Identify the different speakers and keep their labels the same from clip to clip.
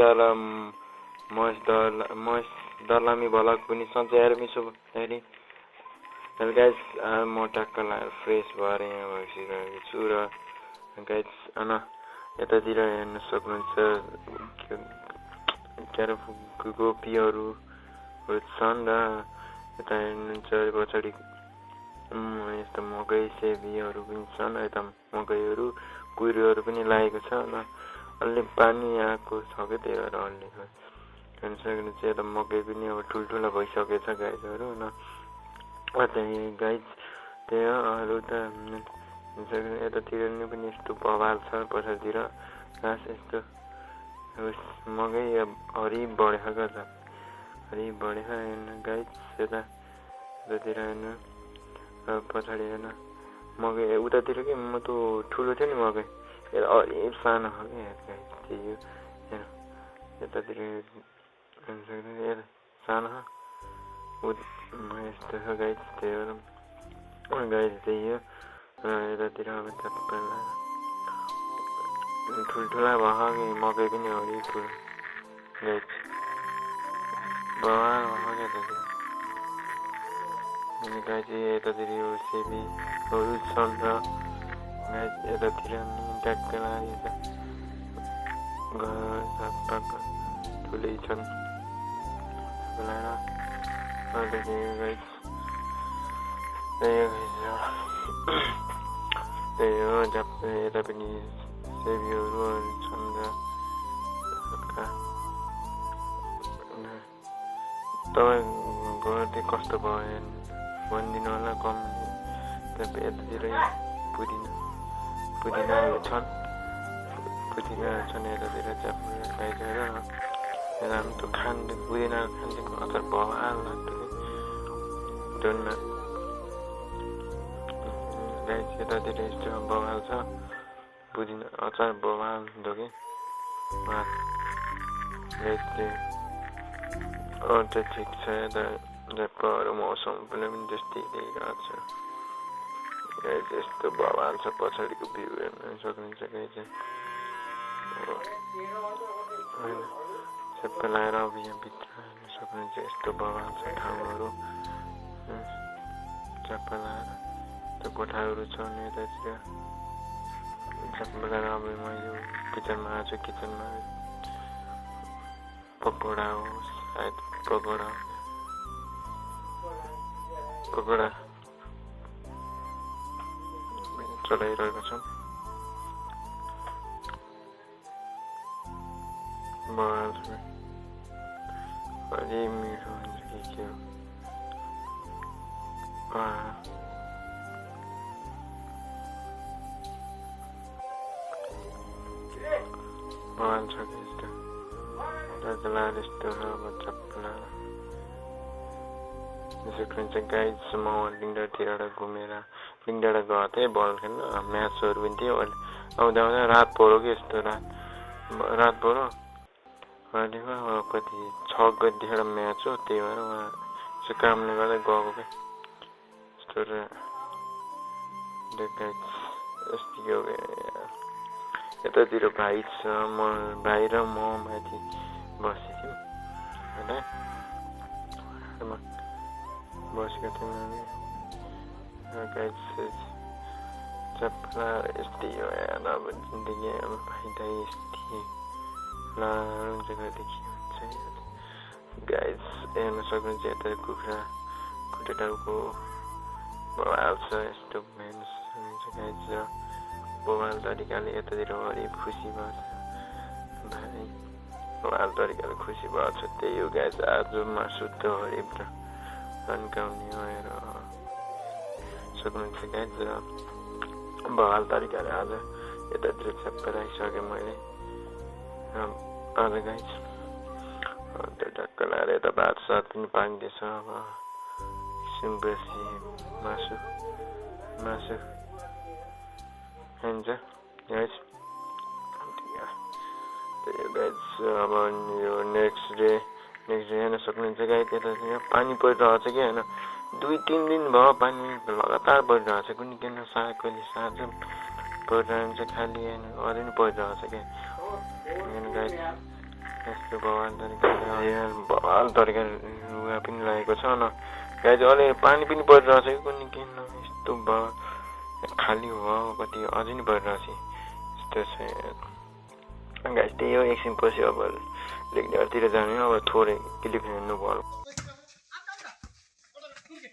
Speaker 1: विशाल महेश दलामी भलक पनि सन्चै आएर मिसो हेरी गाइस म टक्क लाएर फ्रेस भएर यहाँ बसिरहेको छु र गाइस यतातिर हेर्न सक्नुहुन्छ गोपीहरू छन् र यता हेर्नुहुन्छ पछाडि यस्तो मकै सेबीहरू पनि छन् यता मकैहरू कुहिरोहरू पनि लागेको छ र अलि पानी आएको छ के त्यही भएर अलि हेर्न सक्नुहुन्छ यता मकै पनि अब ठुल्ठुला भइसकेछ गाइसहरू न गाइस त्यही हो अरू त यतातिर नि पनि यस्तो बवाल छ पछाडितिर घाँस यस्तो मकै हरि बढेको क्या त हरि बढेको हेर्नु गाइस यतातिर हेर्नु र पछाडि हेर्न मकै उतातिर के म त ठुलो थियो नि मकै अलि सानो हो क्या गाइस त्यही हो हेर्नु यतातिर सानो यस्तो छ गाइस त्यही हो गाइस त्यही हो यतातिर अब ठुल्ठुला भयो कि मकै पनि हरि ठुलो गाइस बवाल भयो क्या यतातिर अनि गाइस यतातिर यो सेबीहरू छन् र गाइस यतातिर नि ट्याक्क लागेको घर सागपात ठुलै छन् गाइस त्यही हो यता पनि सेबीहरू छन् र तपाईँको चाहिँ कस्तो भयो भनिदिनु होला यतातिर पुदिनाहरू छन् यतातिर गाइसहरू यता हामी त पुदिना खान्छौँ अचार बवाल लाग्थ्यो डोनमा गाइस यतातिर यस्तो बवाल छ पुदिना अचार बवाल हुँदो कि गाइस त ठिक छ यता मौसम पनि त्यस्तै देखिरहेको छ गाइस यस्तो बवाल छ पछाडिको भ्यू हेर्न सक्नुहुन्छ गाइस सबै लगाएर अब यहाँभित्र हेर्न सक्नुहुन्छ यस्तो बवाल छ ठाउँहरू सबै लगाएर त्यो कोठाहरू छ नि यतातिर सबै लगाएर अब म यो किचनमा आएको छु किचनमा पकौडा हो सायद पकौडा चलाइरहेको छौँ बवाल छ अलि मिठो हुन्छ के हो बवाल छ यस्तो डरलार यस्तो अब चप्पला सक्नुहुन्छ गाइस म लिङडाँडातिर घुमेर लिङडाँडा गएको थिएँ बल खेल्न म्याचहरू पनि थियो आउँदा रात पऱ्यो कि यस्तो रात पऱ्यो अहिलेको कति 6 गतिखेर म्याच हो त्यही भएर उहाँ यसो कामले गर्दा गएको क्या यस्तो यस्तो यतातिर भाइ छ भाइ र म माथि बसेको थियौँ होइन बसेको थियौँ गाइस चप्पला यस्तै हो यार अब जिन्दगी अब फाइदा यस्तै लानु जग्गादेखि हुन्छ गाइस हेर्न सक्नुहुन्छ यता कुखुरा टाउको बवाल छ यस्तो हेर्न सक्नुहुन्छ गाइस र बवाल तरिकाले यतातिर हरि खुसी भएको छ भाइ बवाल तरिकाले खुसी भएको छ त्यही हो गाइस आज मासु त हरिब र तन्काउने भएर सक्नुहुन्छ गाइस र बवाल तरिकाले आज यतातिर सबै राखिसकेँ मैले आज गाइस त्यो ढक्क लगाएर यता भात सात पनि पाक्दैछ अब सिम्बसी मासु हुन्छ गाइस त्यही गाइस अब यो नेक्स्ट डे हेर्न सक्नुहुन्छ गाइस यतातिर पानी परिरहेको छ कि होइन 2-3 दिन भयो पानी लगातार परिरहेको छ कुनै किन कहिले साँझ परिरहन्छ खालि होइन अरू पनि परिरहेको छ क्या गाइस यस्तो बवाल तरिकाले लुगा पनि लागेको छ न गाइज। अहिले पानी पनि परिरहेछ कि कुनै किन यस्तो बवाल खाली हो कति अझै नि परिरहेछ यस्तो छ गाइज। त्यही हो एकछिन पछि अब लेख्नेहरूतिर जाने अब थोरै क्लिप हेर्नु पर्यो।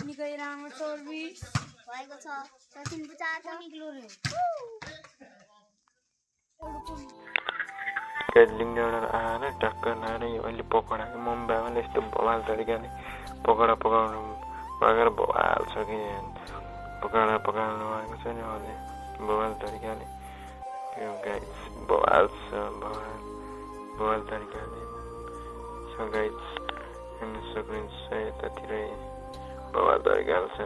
Speaker 2: निकै राम्रो सर्भिस भएको छ। सचिन बुचाएको
Speaker 1: लिङ्ग आएर टक्क लाएर अहिले पकडाएको मम्मी बाबाले यस्तो बवाल तरिकाले पकाएर बवाल छ कि पकाउनु भएको छ नि अहिले बवाल तरिकाले त्यो गाइज बवाल छ बवाल तरिकाले छ गाइज हेर्न सक्नुहुन्छ यतातिरै बवाल तरिकाले छ।